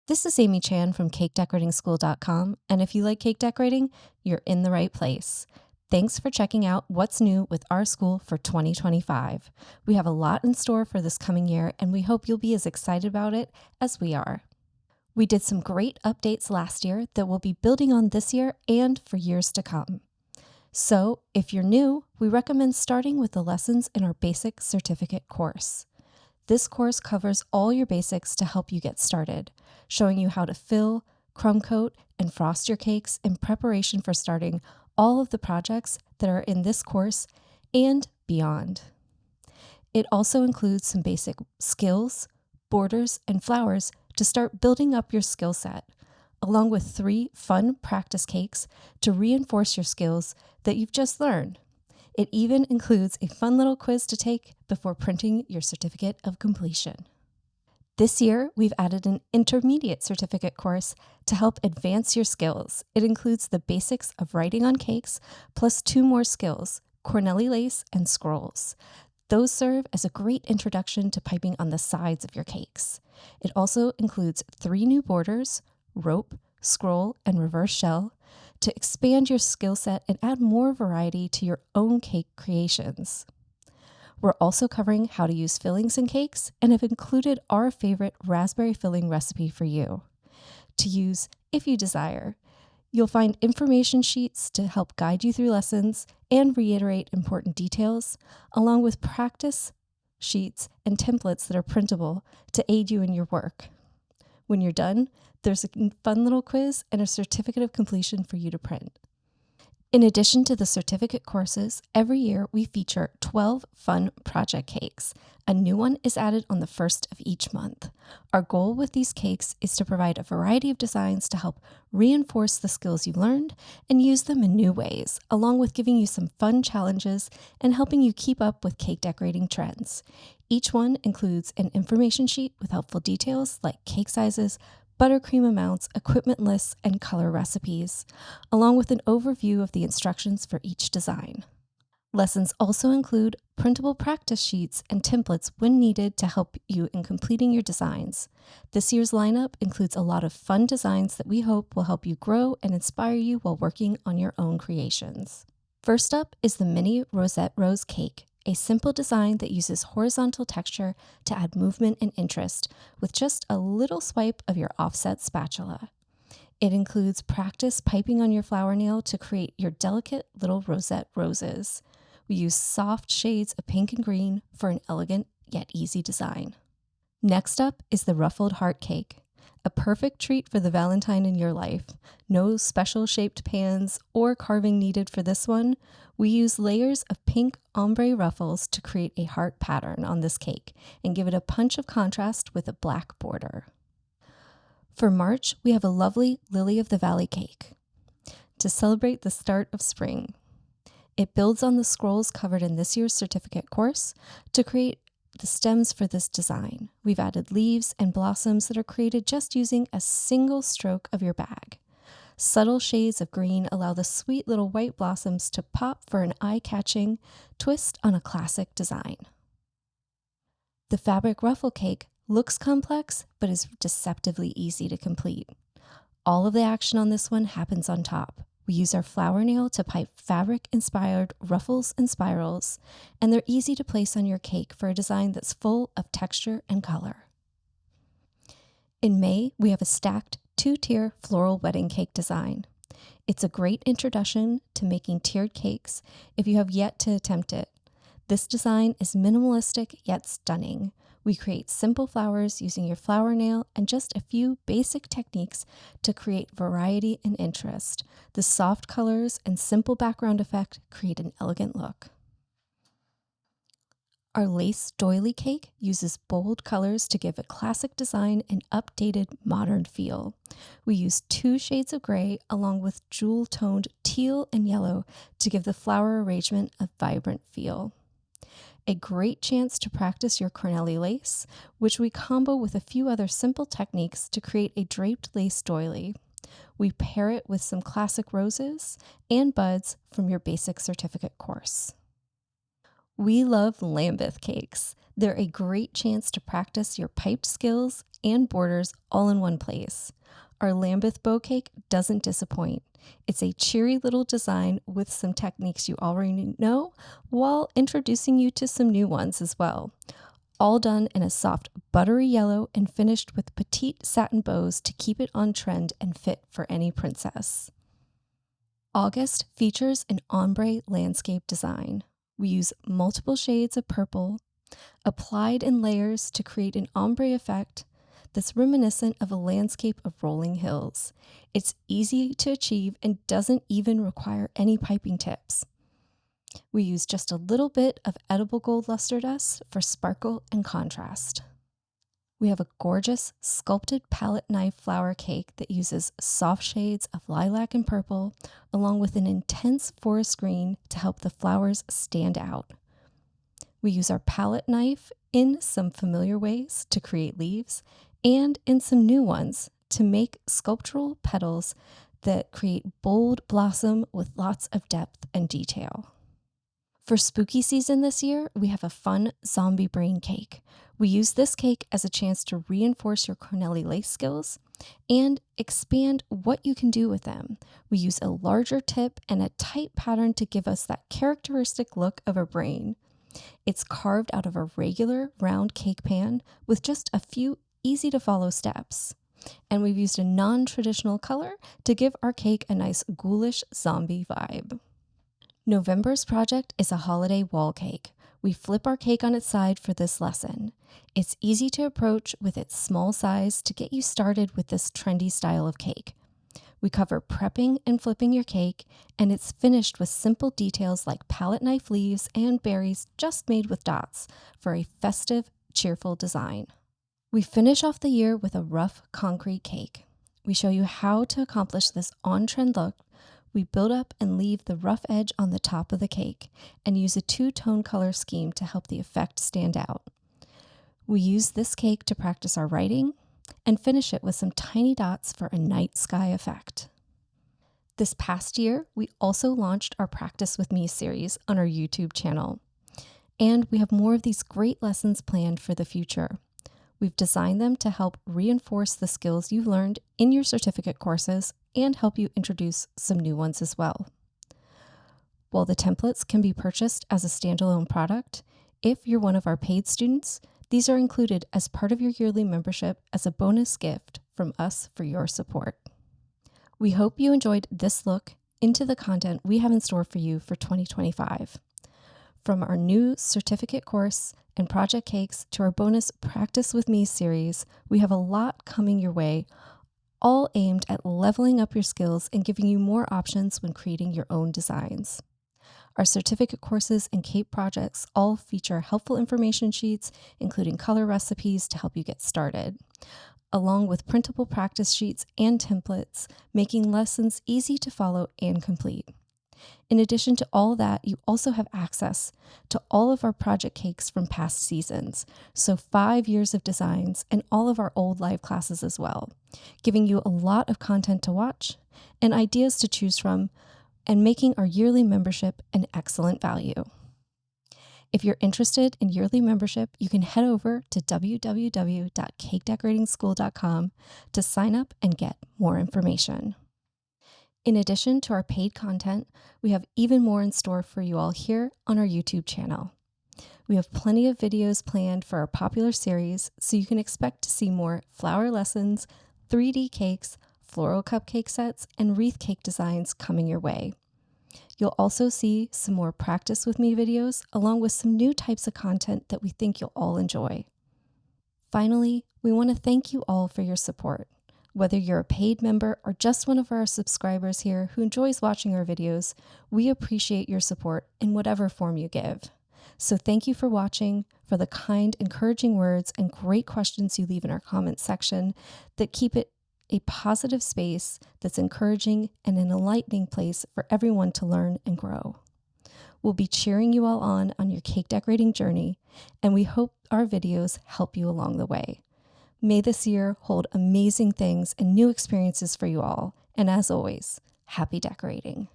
This is Amy Chan from CakeDecoratingSchool.com, and if you like cake decorating, you're in the right place. Thanks for checking out what's new with our school for 2025. We have a lot in store for this coming year, and we hope you'll be as excited about it as we are. We did some great updates last year that we'll be building on this year and for years to come. So, if you're new, we recommend starting with the lessons in our basic certificate course. This course covers all your basics to help you get started, showing you how to fill, crumb coat, and frost your cakes in preparation for starting all of the projects that are in this course and beyond. It also includes some basic skills, borders, and flowers to start building up your skill set, along with 3 fun practice cakes to reinforce your skills that you've just learned. It even includes a fun little quiz to take before printing your certificate of completion. This year, we've added an intermediate certificate course to help advance your skills. It includes the basics of writing on cakes, plus 2 more skills, corneli lace and scrolls. Those serve as a great introduction to piping on the sides of your cakes. It also includes 3 new borders, rope, scroll, and reverse shell, to expand your skill set and add more variety to your own cake creations. We're also covering how to use fillings in cakes and have included our favorite raspberry filling recipe for you to use if you desire. You'll find information sheets to help guide you through lessons and reiterate important details, along with practice sheets and templates that are printable to aid you in your work. When you're done, there's a fun little quiz and a certificate of completion for you to print. In addition to the certificate courses, every year we feature 12 fun project cakes. A new one is added on the first of each month. Our goal with these cakes is to provide a variety of designs to help reinforce the skills you learned and use them in new ways, along with giving you some fun challenges and helping you keep up with cake decorating trends. Each one includes an information sheet with helpful details like cake sizes, buttercream amounts, equipment lists, and color recipes, along with an overview of the instructions for each design. Lessons also include printable practice sheets and templates when needed to help you in completing your designs. This year's lineup includes a lot of fun designs that we hope will help you grow and inspire you while working on your own creations. First up is the mini rosette rose cake, a simple design that uses horizontal texture to add movement and interest with just a little swipe of your offset spatula. It includes practice piping on your flower nail to create your delicate little rosette roses. We use soft shades of pink and green for an elegant yet easy design. Next up is the ruffled heart cake, a perfect treat for the Valentine in your life. No special shaped pans or carving needed for this one. We use layers of pink ombre ruffles to create a heart pattern on this cake and give it a punch of contrast with a black border. For March, we have a lovely Lily of the Valley cake to celebrate the start of spring. It builds on the scrolls covered in this year's certificate course to create the stems for this design. We've added leaves and blossoms that are created just using a single stroke of your bag. Subtle shades of green allow the sweet little white blossoms to pop for an eye-catching twist on a classic design. The fabric ruffle cake looks complex, but is deceptively easy to complete. All of the action on this one happens on top. We use our flower nail to pipe fabric-inspired ruffles and spirals, and they're easy to place on your cake for a design that's full of texture and color. In May, we have a stacked 2-tier floral wedding cake design. It's a great introduction to making tiered cakes if you have yet to attempt it. This design is minimalistic yet stunning. We create simple flowers using your flower nail and just a few basic techniques to create variety and interest. The soft colors and simple background effect create an elegant look. Our lace doily cake uses bold colors to give a classic design an updated modern feel. We use 2 shades of gray along with jewel-toned teal and yellow to give the flower arrangement a vibrant feel. A great chance to practice your corneli lace, which we combo with a few other simple techniques to create a draped lace doily. We pair it with some classic roses and buds from your basic certificate course. We love Lambeth cakes. They're a great chance to practice your piped skills and borders all in one place. Our Lambeth Bow cake doesn't disappoint. It's a cheery little design with some techniques you already know, while introducing you to some new ones as well. All done in a soft buttery yellow and finished with petite satin bows to keep it on trend and fit for any princess. August features an ombre landscape design. We use multiple shades of purple, applied in layers to create an ombre effect that's reminiscent of a landscape of rolling hills. It's easy to achieve and doesn't even require any piping tips. We use just a little bit of edible gold luster dust for sparkle and contrast. We have a gorgeous sculpted palette knife flower cake that uses soft shades of lilac and purple, along with an intense forest green to help the flowers stand out. We use our palette knife in some familiar ways to create leaves and in some new ones to make sculptural petals that create bold blossom with lots of depth and detail. For spooky season this year, we have a fun zombie brain cake. We use this cake as a chance to reinforce your Corneli lace skills and expand what you can do with them. We use a larger tip and a tight pattern to give us that characteristic look of a brain. It's carved out of a regular round cake pan with just a few easy to follow steps. And we've used a non-traditional color to give our cake a nice ghoulish zombie vibe. November's project is a holiday wall cake. We flip our cake on its side for this lesson. It's easy to approach with its small size to get you started with this trendy style of cake. We cover prepping and flipping your cake, and it's finished with simple details like palette knife leaves and berries just made with dots for a festive, cheerful design. We finish off the year with a rough concrete cake. We show you how to accomplish this on-trend look. We build up and leave the rough edge on the top of the cake and use a two-tone color scheme to help the effect stand out. We use this cake to practice our writing and finish it with some tiny dots for a night sky effect. This past year, we also launched our Practice With Me series on our YouTube channel. And we have more of these great lessons planned for the future. We've designed them to help reinforce the skills you've learned in your certificate courses and help you introduce some new ones as well. While the templates can be purchased as a standalone product, if you're one of our paid students, these are included as part of your yearly membership as a bonus gift from us for your support. We hope you enjoyed this look into the content we have in store for you for 2025. From our new certificate course and project cakes to our bonus Practice With Me series, we have a lot coming your way, all aimed at leveling up your skills and giving you more options when creating your own designs. Our certificate courses and cake projects all feature helpful information sheets, including color recipes to help you get started, along with printable practice sheets and templates, making lessons easy to follow and complete. In addition to all that, you also have access to all of our project cakes from past seasons, so 5 years of designs and all of our old live classes as well, giving you a lot of content to watch and ideas to choose from, and making our yearly membership an excellent value. If you're interested in yearly membership, you can head over to www.cakedecorating.school.com to sign up and get more information. In addition to our paid content, we have even more in store for you all here on our YouTube channel. We have plenty of videos planned for our popular series, so you can expect to see more flower lessons, 3D cakes, floral cupcake sets, and wreath cake designs coming your way. You'll also see some more Practice With Me videos, along with some new types of content that we think you'll all enjoy. Finally, we want to thank you all for your support. Whether you're a paid member or just one of our subscribers here who enjoys watching our videos, we appreciate your support in whatever form you give. So thank you for watching, for the kind, encouraging words and great questions you leave in our comments section that keep it a positive space that's encouraging and an enlightening place for everyone to learn and grow. We'll be cheering you all on your cake decorating journey, and we hope our videos help you along the way. May this year hold amazing things and new experiences for you all. And as always, happy decorating.